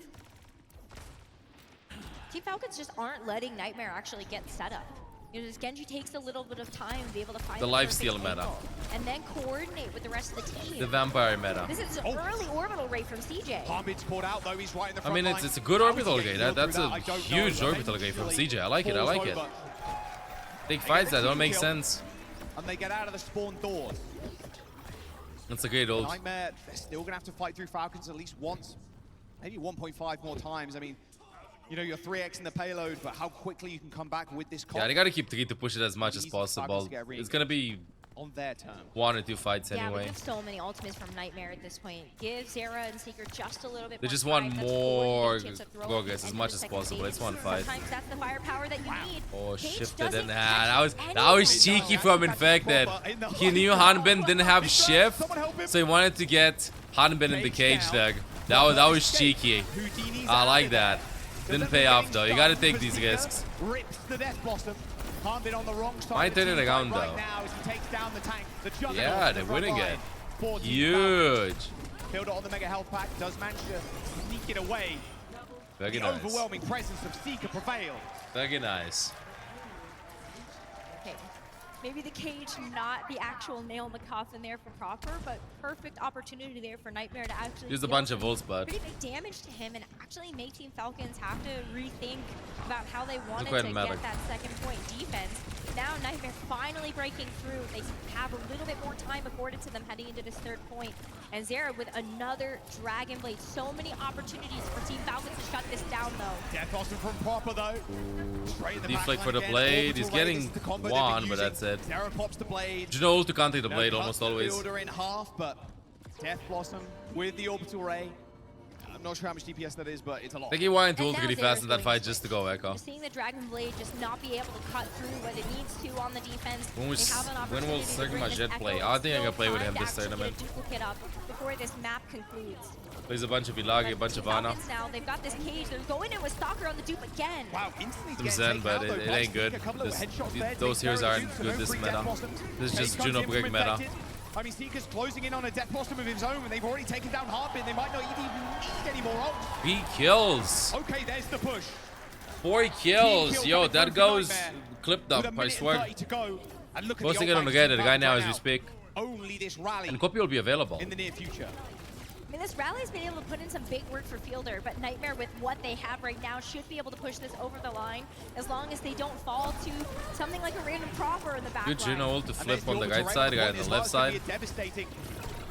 Team Falcons just aren't letting Nightmare actually get set up. You know, this Genji takes a little bit of time to be able to find The perfect lifesteal meta. angle and then coordinate with the rest of the team. The vampire meta. This is an early orbital rate from CJ. Harmin's caught out though. He's right in the I front mean, line. it's a good How orbital is he gate. getting That's through a that? I don't know, huge but orbital gate from eventually CJ. I like it. I falls like it. over. Big They fights get that the don't make kill. sense. And they get out of the spawn doors. That's a great ult. Nightmare, they're still gonna have to fight through Falcons at least once, maybe 1.5 more times. I mean, you know, you're 3x in the payload, but how quickly you can come back with this comp Yeah, they gotta keep 3 to push it as much as Easy for Falcons possible. to get It's gonna be on their terms. 1 or 2 fights Yeah, anyway. we have so many ultimates from Nightmare at this point. Give Zera and Seeker just a little bit They more just time. want Let's more coordinate, chance to throw progress as into much the as second possible. phase. It's one fight. Sometimes that's the firepower that you need. Oh, Cage shifted doesn't in. catch That was anything. cheeky from Infected. He knew Hanbin didn't have shift, so he wanted to get Hanbin in the cage there. That was cheeky. Houdini's I out like of it. that. So Didn't then pay we're off getting though. You started gotta take because these Seeker risks. Rips the Death Blossom. Harmin on the wrong side. Might of the turn it team around, right though. now as he takes down the tank. The Juggernaut Yeah, in the they're front winning line it. for Team Falcons. Huge. Fielder on the Mega Health Pack does manage to sneak it away. Very The nice. overwhelming presence of Seeker prevailed. Very nice. Okay. Maybe the cage, not the actual nail in the coffin there for Proper, but perfect opportunity there for Nightmare to actually There's a deal bunch of some ults, but pretty big damage to him and actually make Team Falcons have to rethink about how they wanted quite to matter. get that second point defense. Now Nightmare finally breaking through. They have a little bit more time afforded to them heading into this third point. And Zera with another Dragon Blade. So many opportunities for Team Falcons to shut this down though. Death Blossom from Proper though. Straight in the deflect backline for the again. blade. He's Orbital Ray, getting this is the combo they've one, been but using. that's it. Zera pops the blade. Juno to counter the No, blade cuts almost the always. Fielder in half, but Death Blossom with the Orbital Ray. I'm not sure how much DPS that is, but it's a lot. I think he wanted to And ult now really Zera's fast in that going fight to just to go Echo. You're seeing the Dragon Blade just not be able to cut through what it needs to on the defense. When will They have an when will opportunity to Sigma bring this Jet Echo play? and I think I still can play with time him to this actually get a tournament. duplicate up before this map concludes. Plays a bunch of Ilagi, a bunch of Ana. Falcons now, they've got this cage. They're going in with Stalker on the dupe again. Wow, instantly Some getting Zen, taken but out, though, it by ain't good. Seeker. A couple of headshots there to Those make heroes Zera aren't do, so good no this free meta. Death Blossom. This is Cage just comes Juno in from brick meta. Infected. I mean, Seeker's closing in on a Death Blossom of his own, and they've already taken down Heartbeat. They might not even need any more ults. 3 kills. Okay, there's the push. 4 kills. Yo, that goes clipped With up, a I minute swear. 30 to go. And look at Posting the it on the ult guy, bank the guy now right as we speak. Only this rally And copy will be available. in the near future. I mean, this rally's been able to put in some big work for Fielder, but Nightmare with what they have right now should be able to push this over the line as long as they don't fall to something like a random Proper in the back Good line. Juno ult to And flip there's on the orbital right ray side, guy on point the as left well. It's gonna be side. a devastating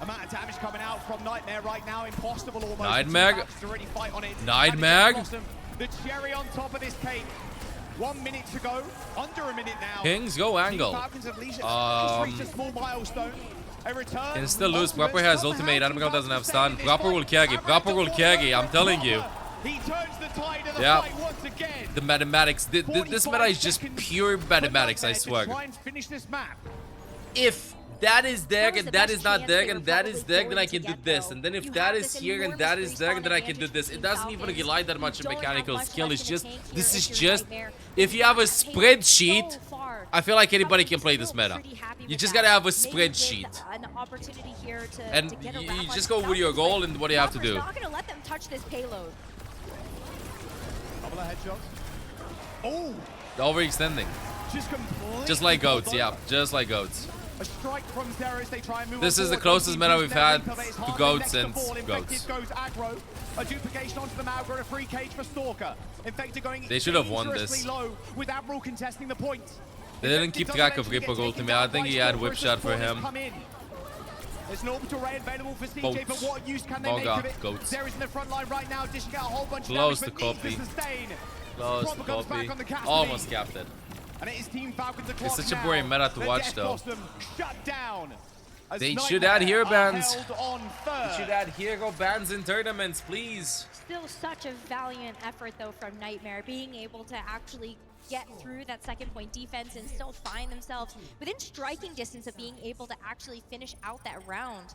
amount of damage coming out from Nightmare right now. Impossible almost. Nightmare. To really fight on it. Nightmare. And it's Death Blossom, the cherry on top of this cake. 1 minute to go. Under a minute now. Kings go angle. Falcons have reached a small milestone. A return. Can still lose. Ultimate Proper has from ultimate. Falcons Animal doesn't have to stun. save Proper this will fight. carry. Proper will carry. I'm telling you. He turns the tide of the Yeah. fight once again. The mathematics. This meta is just pure mathematics, I swear. Try and finish this map. If that is there That was and the that best is not chance there they and were that is probably there, then I going can to do get, this. though. And then if You that have is this here and enormous that is there, respawn then I can do advantage this. for It Team doesn't even Falcons. rely that You much on don't have mechanical much skill. left It's in the just, tank here this if is you're just, Nightmare. if you have a Taken spreadsheet, so far. I feel like anybody can Falcons play this still meta. pretty happy You with just that. gotta have a Maybe with spreadsheet. An opportunity here to And get a you wrap on just go with your Falcons, goal but and what do you have to Proper's do. not going to let them touch this payload. Couple of headshots. Oh, Overextending. just completely. Just like goats, pulled yeah. on. Just like goats. A strike from Zera as they try and move This on is the forward. closest meta we've had Reaper, but it's to Harden goats next to since fall. Infected goats. goes aggro. A duplication onto the Malgor, a free cage for Stalker. Infected going They should have won dangerously this. low with Admiral contesting the point. They didn't Infected keep does track of eventually get Reaper taken ultimate. down I think by he had Stalker whip as shot for the spawn has him. come in. There's an orbital ray available for CJ, Boats. but what use can they Boga, make of it? goats. Zera's in the front line right now, dishing out a whole bunch Close of to damage, but needs copy. to sustain. Close to Proper comes copy. back on the cast Almost lead. capped it. And it is Team Falcons the It's clock such a now. boring meta to The watch, Death though. Blossom shut down. As They Nightmare should add hero are bans. held on third. Should add hero bans in tournaments, please. Still such a valiant effort though from Nightmare, being able to actually get through that second point defense and still find themselves within striking distance of being able to actually finish out that round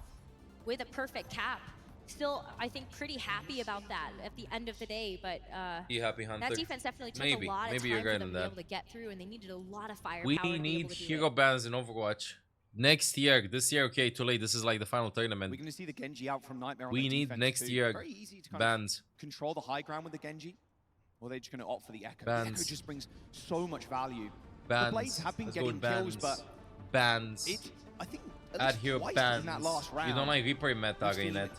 with a perfect cap. Still, I think pretty happy about that at the end of the day, but You happy, Hunter? that defense definitely took Maybe. a lot of Maybe time you're for right them on to be that. able to get through, and they needed a lot of firepower We to be need able to do hero it. bans in Overwatch. Next year. This year, okay, too late. This is like the final tournament. We're going to see the Genji out from Nightmare on We the need defense next too. year Very easy to kind bans. of control the high ground with the Genji. Or they're just going to opt for the Echo. The Bans. Echo just brings so much value. Bans. The Blades have been Let's go getting with kills, bans. but Bans. it, I think, at Add least hero twice bans. in that last round. You don't like Reaper meta, We've seen Gainet.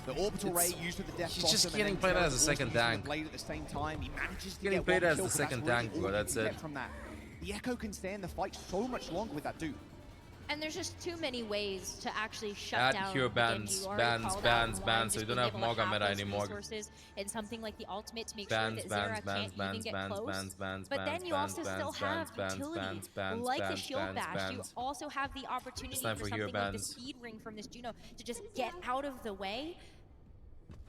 The orbital It's- ray used with the Death he's just Blossom getting and played then as a also second using the tank. blade at the same time. He manages to Getting get played one as the kill, but second that's really tank, bro, all you that's can it. get from that. The Echo can stay in the fight so much longer with that dude. And there's just too many ways to actually shut Add down hero the bans, Genji. You already bans, called out bans, online bans, so just we don't being have able to Morga meta those anymore. resources and something like the ultimate to make Bans, sure that Zera bans, can't bans, even bans, get bans, close. bans, bans, But then bans, you also bans, still bans, have bans, utility, bans, bans, like the bans, shield bans, bash. You bans. also have the opportunity time for for hero something like the bans. speed ring from this Juno to just get out of the way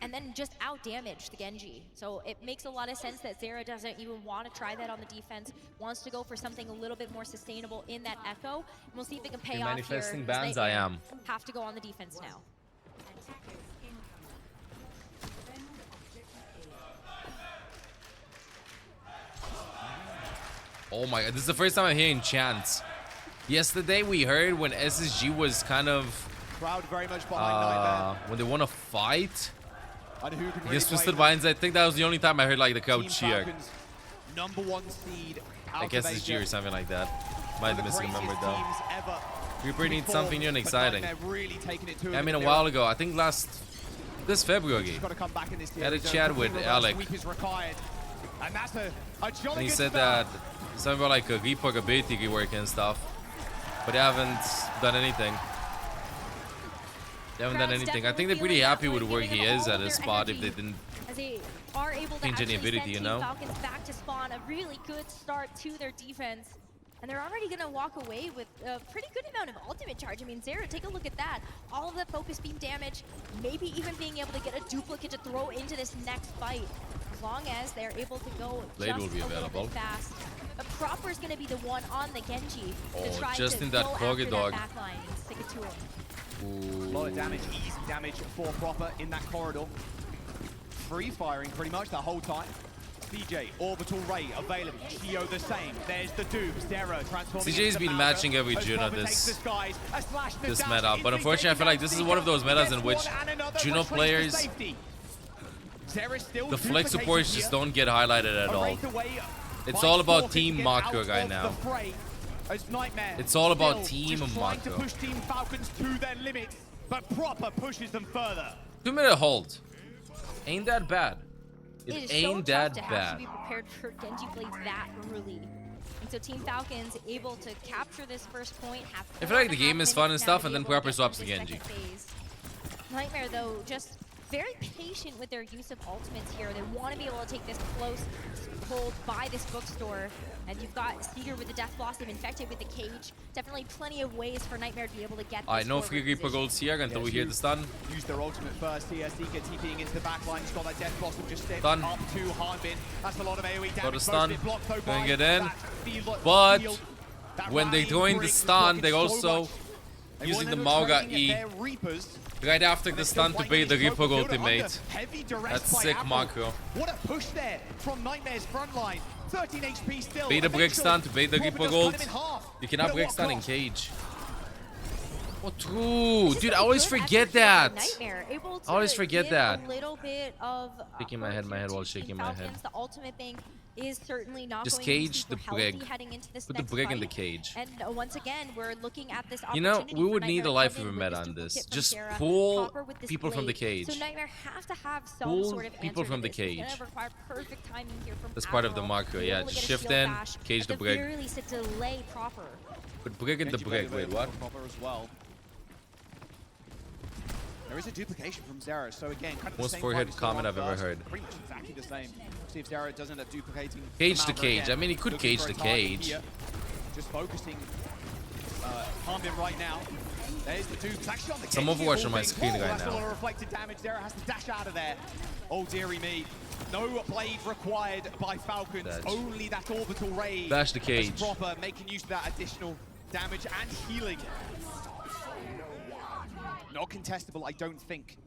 and then just out-damage the Genji. So it makes a lot of sense that Zera doesn't even want to try that on the defense, wants to go for something a little bit more sustainable in that Echo. And we'll see if it can pay You're off here. manifesting as bans, they I am. have to go on the defense now. Oh my god, this is the first time I'm hearing chants. Yesterday we heard when SSG was kind of Crowd very much behind Nightmare. When they want to fight And who can really against Twisted play Vines, I think that was the only time I heard like the crowd Team cheer. Falcons, #1 seed I guess it's G or something like that. One Might of be the missing a member craziest though. teams ever Reaper needs to something new and form, but exciting. Nightmare really taking it to Yeah, I them mean a in while the ago, I think this February. He's got to come back in this Had a series. chat with Reverse Alec. sweep is required. And that's a jolly And he good said start. that something about like a Reaper ability rework and stuff. But they haven't done anything. They haven't done anything. I think they're pretty happy with where he is at his spot if they didn't as they are able to change any actually ability, send you Team know? Falcons back to spawn. A really good start to their defense. And they're already going to walk away with a pretty good amount of ultimate charge. I mean, Zera, take a look at that. All of the focus beam damage, maybe even being able to get a duplicate to throw into this next fight. As long as they're able to go Blade just will be a little available. bit fast. But Proper's going to be the one on the Genji Oh, to try just to in that go corridor. after that backline and stick it to him. A lot of damage, easy damage for Proper in that corridor. Free firing pretty much the whole time. CJ, Orbital Ray available. Geo the same. There's the Doom. Zero transforming. CJ's been matching every Juno this meta, but unfortunately I feel like this is one of those metas in which Juno players, the flex supports just don't get highlighted at all. It's all about team macro right now. It's all about team macro. To push Team Falcons to their limits, but Proper pushes them further. 2-minute hold. Ain't that bad. It It is ain't so tough that to have bad. to be prepared for Genji Blade that early. And so Team Falcons able to capture this first point. I feel like the game is fun and stuff, and then Proper swaps to Genji. Nightmare though, just very patient with their use of ultimates here. They want to be able to take this close hold by this bookstore. And you've got Seeger with the Death Blossom infected with the cage. Definitely plenty of ways for Nightmare to be able to get this No forward free Reaper position. golds here until we hear the stun. Use their ultimate first here. Seeker TPing into the backline. He's got that Death Blossom just stepped Stun. up to Harbin. That's a lot of AoE damage. Got a stun. Most of it blocked, though, Gonna by get in. that field- But field. That when they rallying join the brick is stun, blocking they so also much. They using want the to end up Mauga trading E at their Reapers. right after And the they're still stun to fighting bait the this Reaper local field ultimate. under heavy duress That's by sick Apple. macro. What a push there from Nightmare's front line. 13 HP still. Bait the brick Eventually, stun to bait the Proper Reaper does gold. cut him in half. You cannot But break what stun in cost? cage. What true? This is Dude, a I always good forget effort here that. by Nightmare, able to I always forget give that. A little bit of Shaking my head, while shaking my head. The ultimate bank is certainly not Just going to be cage super the healthy brig. heading into this Put the next brig in the fight. cage. And once again, we're looking at this You know, opportunity we for would need Nightmare a life to come of a in meta with on this. duplicate from Just Sarah, pull Proper with this people from the blade. cage. So Nightmare have to have some Pull sort of people answer from to the this. It's cage. gonna require perfect timing here from That's part of the Admiral. macro, Be yeah. able to Just get a shift shield in, bash, cage at the brig. very least to delay Proper. Put brig in the Genji brig. Blade Wait, what? Proper as well. There is a duplication from Zera, so again, kind of Most the same forehead fight as the comment one I've ever first, heard. Pretty much exactly the same. See if Zera does end up duplicating. Cage the Malva cage. again. I mean, he could Looking cage for a the target cage. here. Just focusing. Harm him right now. There's the dupe. It's actually on the Some cage here, Overwatch on my moving. screen Whoa, right that's now. a lot of reflected damage. Zera has to dash out of there. Oh dearie me. No blade required by Falcons. Dash. Only that orbital ray. Bash the As cage. Proper making use of that additional damage and healing. Not contestable, I don't think,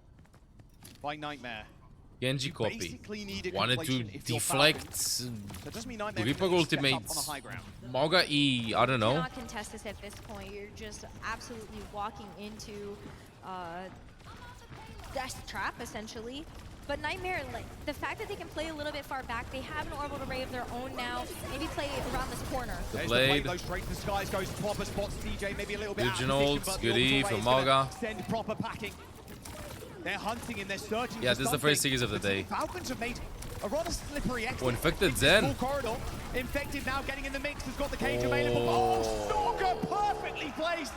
by Nightmare. Genji copy. Basically need a Wanted to completion if you're deflect Falcons. That doesn't mean Nightmare Reaper can really step up ultimates. on a high ground. Mauga E, I don't know. Cannot contest this at this point. You're just absolutely walking into death trap, essentially. But Nightmare, like, the fact that they can play a little bit far back, they have an orbital array of their own now. Maybe play around this corner. The There's blade. The goes straight to the skies, goes Proper, spots CJ, maybe a little bit out of Originals, position, but good the E orbital from array is gonna Mauga. Send Proper packing. They're hunting and they're searching Yeah, for this is the first something. series of the day. Falcons have made a rather slippery exit. Oh, Infected into Zen. full corridor. Infected now getting in the mix, has got the cage available. Oh, Stalker perfectly placed.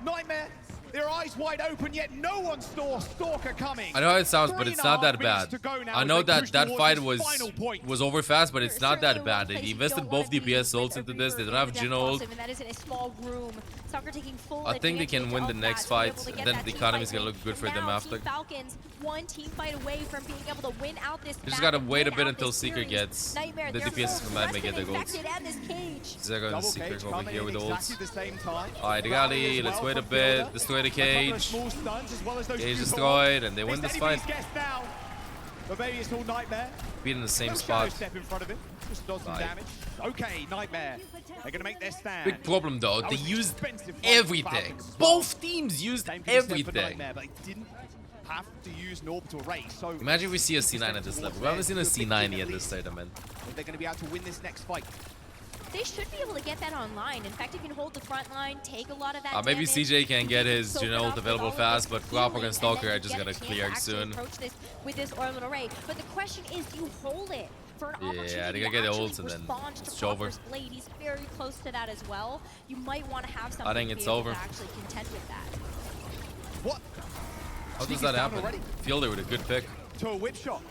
Nightmare, their eyes wide open, yet no one saw Stalker coming. I know how it sounds, but it's not that 3.5 bad. minutes to go now I as know they that push that towards fight this final point. was over fast, but it's not that Certainly bad. a They place you invested don't both want to be DPS ults with a into this. They Reaper don't have and a Juno Death ult. Blossom, and that is in a small room. Soccer taking full I think they can advantage win the of next that to be able fight, to get and then that the team economy's fight gonna win. look good for And them now after. Team Falcons, one team fight away from being able to win out this We just match gotta and wait a win bit out until this Seeker series. gets Nightmare, the they're DPS full from Mad rested get their and goals. infected and this cage. Zero and Double Seeker cage over coming here in with exactly ults. the same time. Alright, Rally Gali, as let's well wait a from bit. Fielder. Destroy the A couple of cage. small stuns as well as those Cage few destroyed, balls. and they win It's this anybody's fight. guess now. But maybe it's all Nightmare. Beat in the same No spot. shadow step in front of him. Just does some damage. Okay, Nightmare. They're gonna make their stand. Big problem though, That they was an used expensive fight for everything. Falcons. Both teams used Same could be said for everything. Nightmare, but they didn't have to use an orbital race. So Imagine if we see a C9 at this level. We haven't seen a C9 yet this tournament. if they're gonna be able to win this next fight. They should be able to get that online. In fact, if you can hold the front line, take a lot of that Maybe damage, CJ can get his soak it General up with available all of fast, this but Flopper healing, and Stalker then are just get a gonna chance clear to actually soon. approach this with this orbital ray. But the question is, do you hold it for an opportunity Yeah, they to gotta get the actually ult and then respond to it's over. Flopper's blade? He's very close to that as well. You might want to have something I think to be it's able over. to actually contend with that. What? How does Cheeky's that down happen? already. Fielder with a good pick. To a whip shot.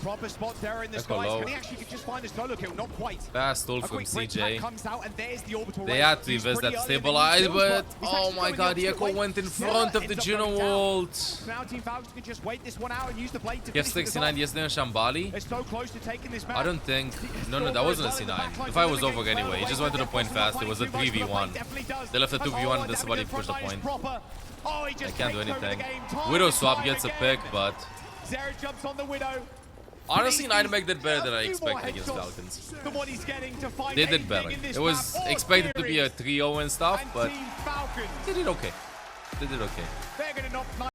Proper spot there in the Echo skies. low. Can he actually just find a solo kill? Not quite. Fast ult A from quick break CJ. comes out and there's the orbital They ray. had to He's invest pretty that early in the stabilize, kills, but he's oh actually my going god, the the opposite Echo way. went in Zilla front of the ends up Juno going down. ult. Now Team Falcons can just wait this one out and use the blade to He has finish this 69 off. yesterday on Shambali. They're so close to taking this match. I don't think. No, that wasn't a C9. The fight was over anyway. He just went to the point fast. It was a 3v1. They left a 2v1 and then somebody pushed the point. Oh, he I just can't do takes over the anything. game. Time Widow and swap time gets a again. pick, but Zera jumps on the Widow. honestly, Nightmare did better than I A few more expected against headshots Falcons. than what he's getting to find They did anything better. in this It was map or expected to be a series. 3-0 and stuff, And but Team Falcons, they did okay. They did okay. they're gonna knock